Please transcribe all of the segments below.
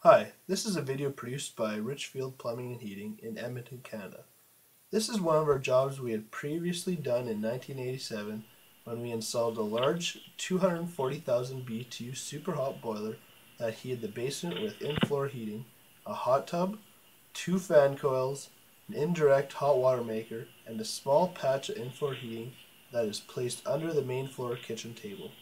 Hi, this is a video produced by Richfield Plumbing and Heating in Edmonton, Canada. This is one of our jobs we had previously done in 1987 when we installed a large 240,000 BTU SuperHot boiler that heated the basement with in-floor heating, a hot tub, 2 fan coils, an indirect hot water maker, and a small patch of in-floor heating that is placed under the main floor kitchen table.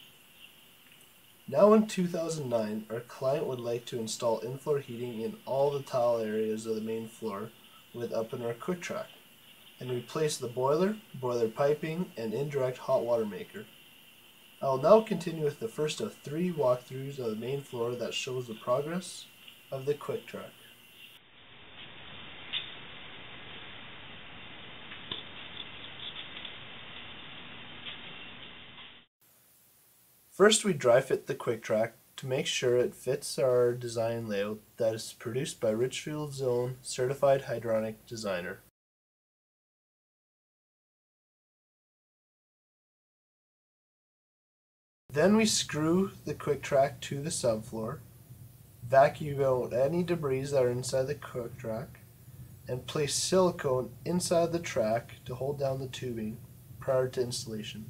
Now in 2009, our client would like to install in-floor heating in all the tile areas of the main floor with Uponor QuikTrak, and replace the boiler, boiler piping, and indirect hot water maker. I will now continue with the first of 3 walkthroughs of the main floor that shows the progress of the QuikTrak. First, we dry fit the QuikTrak to make sure it fits our design layout that is produced by Richfield's own certified hydronic designer. Then we screw the QuikTrak to the subfloor, vacuum out any debris that are inside the QuikTrak, and place silicone inside the track to hold down the tubing prior to installation.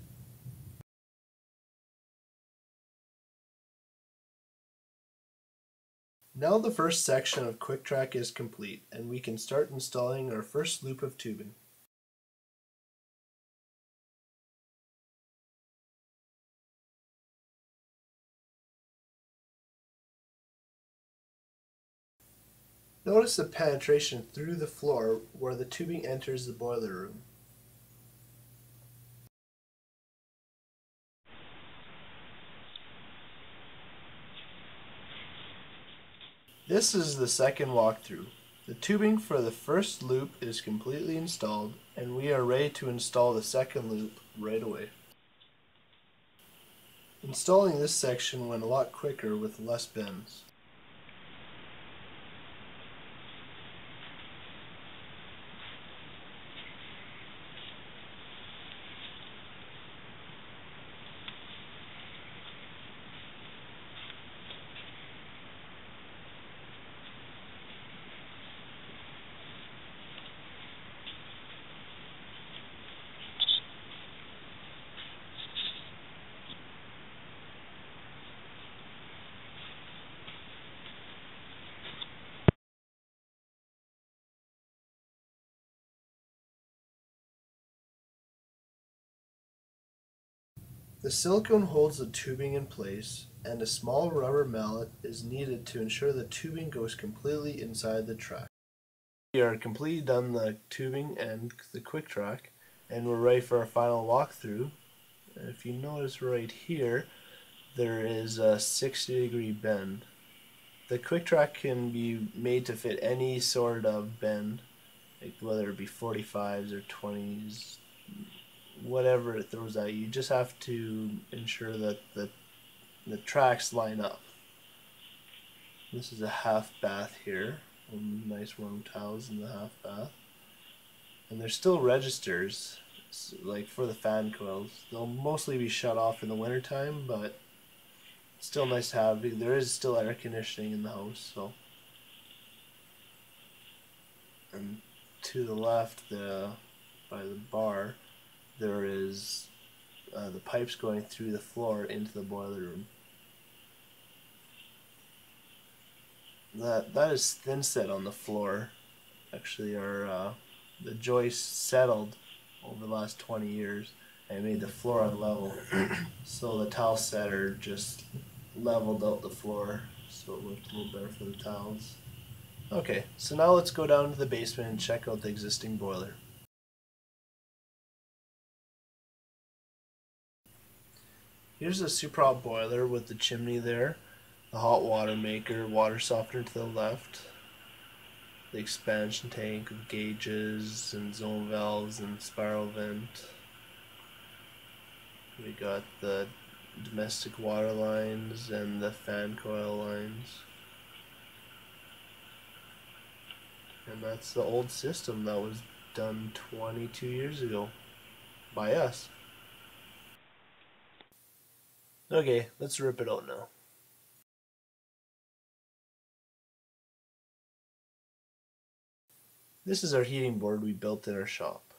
Now the first section of QuikTrak is complete, and we can start installing our first loop of tubing. Notice the penetration through the floor where the tubing enters the boiler room. This is the second walkthrough. The tubing for the first loop is completely installed, and we are ready to install the second loop right away. Installing this section went a lot quicker with less bends. The silicone holds the tubing in place, and a small rubber mallet is needed to ensure the tubing goes completely inside the track. We are completely done the tubing and the QuikTrak, and we're ready for our final walkthrough. If you notice right here, there is a 60-degree bend. The QuikTrak can be made to fit any sort of bend, like whether it be 45s or 20s, whatever it throws at you. You just have to ensure that the tracks line up. This is a half bath here. Nice warm towels in the half bath. And there's still registers, like for the fan coils. They'll mostly be shut off in the wintertime, but it's still nice to have. There is still air conditioning in the house, so. And to the left, by the bar, there is the pipes going through the floor into the boiler room. That is thin set on the floor. Actually, the joists settled over the last 20 years and made the floor unlevel. So the towel setter just leveled out the floor, so it looked a little better for the towels. Okay, so now let's go down to the basement and check out the existing boiler. Here's the SuperHot boiler with the chimney there, the hot water maker, water softener to the left, the expansion tank with gauges and zone valves and spiral vent. We got the domestic water lines and the fan coil lines. And that's the old system that was done 22 years ago by us. Okay, let's rip it out now. This is our heating board we built in our shop.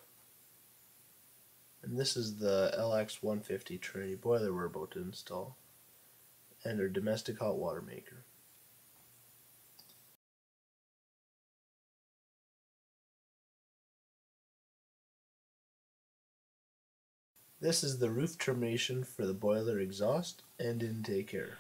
And this is the LX 150 Trinity boiler we're about to install, and our domestic hot water maker. This is the roof termination for the boiler exhaust and intake air.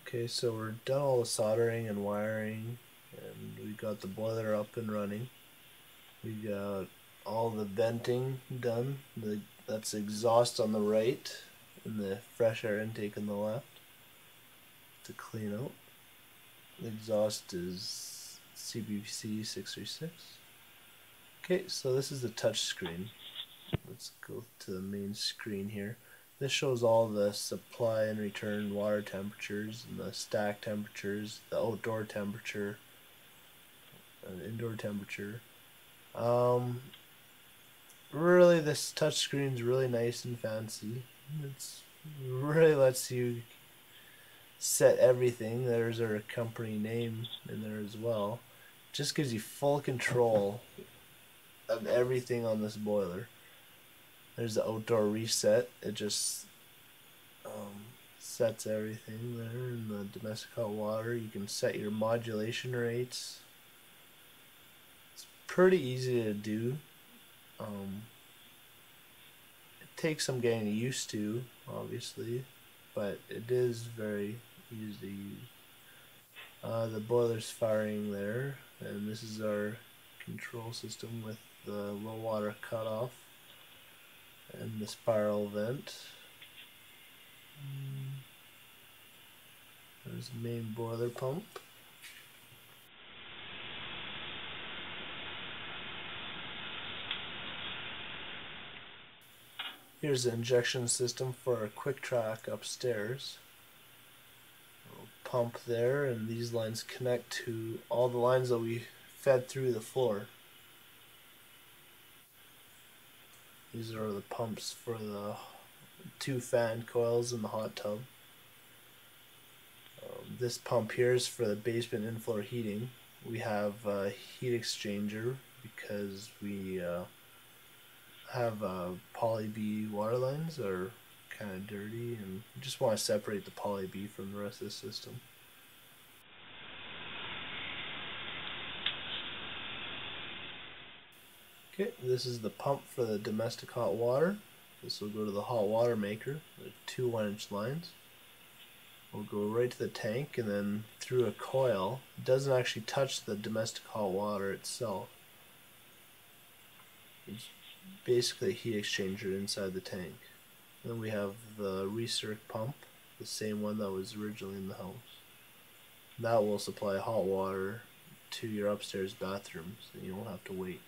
Okay, so we're done all the soldering and wiring, and we got the boiler up and running. We got all the venting done. That's exhaust on the right and the fresh air intake on the left to clean out. The exhaust is CBC 636. Okay, so this is the touch screen. Let's go to the main screen here. This shows all the supply and return water temperatures and the stack temperatures, the outdoor temperature, and indoor temperature. Really, this touch screen is really nice and fancy. It's really lets you set everything. There's our company name in there as well. Just gives you full control of everything on this boiler. There's the outdoor reset. It just sets everything there. In the domestic hot water, you can set your modulation rates. It's pretty easy to do. It takes some getting used to, obviously, but it is very easy to use. The boiler's firing there, and this is our control system with the low water cutoff and the spiral vent. There's the main boiler pump. Here's the injection system for our QuikTrak upstairs. Pump there, and these lines connect to all the lines that we fed through the floor. These are the pumps for the 2 fan coils in the hot tub. This pump here is for the basement in-floor heating. We have a heat exchanger because we have poly B water lines that are kind of dirty, and we just want to separate the poly B from the rest of the system. Okay, this is the pump for the domestic hot water. This will go to the hot water maker, the 2 1-inch lines. We'll go right to the tank and then through a coil. It doesn't actually touch the domestic hot water itself. It's basically a heat exchanger inside the tank. Then we have the recirc pump, the same one that was originally in the house. That will supply hot water to your upstairs bathrooms, and you won't have to wait.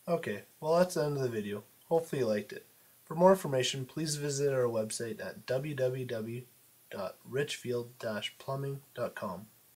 Okay, well that's the end of the video. Hopefully you liked it. For more information, please visit our website at www.richfield-plumbing.com.